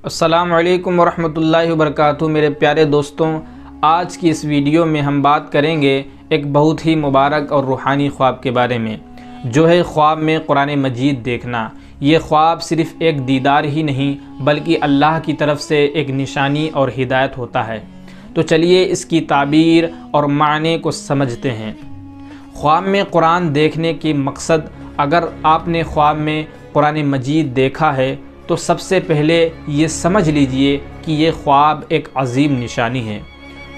السلام علیکم ورحمۃ اللہ وبرکاتہ۔ میرے پیارے دوستوں، آج کی اس ویڈیو میں ہم بات کریں گے ایک بہت ہی مبارک اور روحانی خواب کے بارے میں، جو ہے خواب میں قرآن مجید دیکھنا۔ یہ خواب صرف ایک دیدار ہی نہیں بلکہ اللہ کی طرف سے ایک نشانی اور ہدایت ہوتا ہے۔ تو چلیے اس کی تعبیر اور معنی کو سمجھتے ہیں۔ خواب میں قرآن دیکھنے کی مقصد، اگر آپ نے خواب میں قرآن مجید دیکھا ہے تو سب سے پہلے یہ سمجھ لیجئے کہ یہ خواب ایک عظیم نشانی ہے۔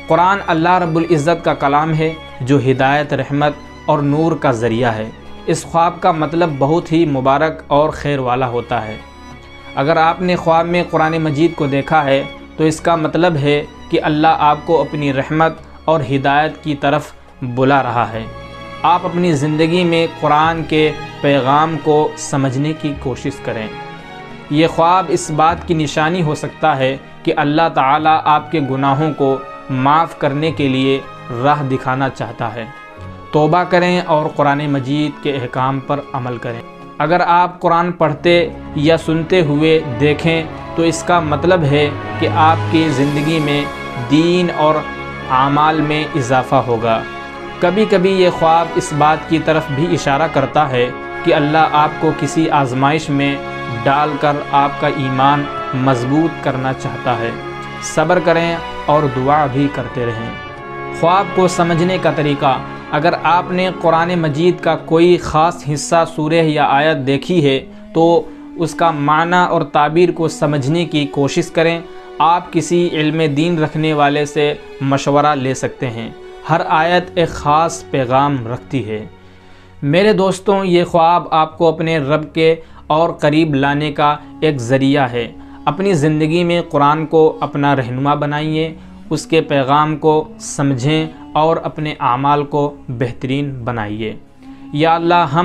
قرآن اللہ رب العزت کا کلام ہے جو ہدایت، رحمت اور نور کا ذریعہ ہے۔ اس خواب کا مطلب بہت ہی مبارک اور خیر والا ہوتا ہے۔ اگر آپ نے خواب میں قرآن مجید کو دیکھا ہے تو اس کا مطلب ہے کہ اللہ آپ کو اپنی رحمت اور ہدایت کی طرف بلا رہا ہے۔ آپ اپنی زندگی میں قرآن کے پیغام کو سمجھنے کی کوشش کریں۔ یہ خواب اس بات کی نشانی ہو سکتا ہے کہ اللہ تعالیٰ آپ کے گناہوں کو معاف کرنے کے لیے راہ دکھانا چاہتا ہے۔ توبہ کریں اور قرآن مجید کے احکام پر عمل کریں۔ اگر آپ قرآن پڑھتے یا سنتے ہوئے دیکھیں تو اس کا مطلب ہے کہ آپ کی زندگی میں دین اور اعمال میں اضافہ ہوگا۔ کبھی کبھی یہ خواب اس بات کی طرف بھی اشارہ کرتا ہے کہ اللہ آپ کو کسی آزمائش میں ڈال کر آپ کا ایمان مضبوط کرنا چاہتا ہے۔ صبر کریں اور دعا بھی کرتے رہیں۔ خواب کو سمجھنے کا طریقہ، اگر آپ نے قرآن مجید کا کوئی خاص حصہ، سورہ یا آیت دیکھی ہے تو اس کا معنی اور تعبیر کو سمجھنے کی کوشش کریں۔ آپ کسی علم دین رکھنے والے سے مشورہ لے سکتے ہیں۔ ہر آیت ایک خاص پیغام رکھتی ہے۔ میرے دوستوں، یہ خواب آپ کو اپنے رب کے اور قریب لانے کا ایک ذریعہ ہے۔ اپنی زندگی میں قرآن کو اپنا رہنما بنائیے، اس کے پیغام کو سمجھیں اور اپنے اعمال کو بہترین بنائیے۔ یا اللہ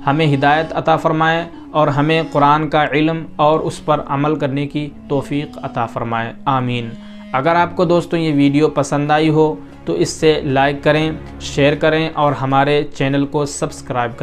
ہمیں ہدایت عطا فرمائے اور ہمیں قرآن کا علم اور اس پر عمل کرنے کی توفیق عطا فرمائے، آمین۔ اگر آپ کو دوستوں یہ ویڈیو پسند آئی ہو تو اس سے لائک کریں، شیئر کریں اور ہمارے چینل کو سبسکرائب کریں۔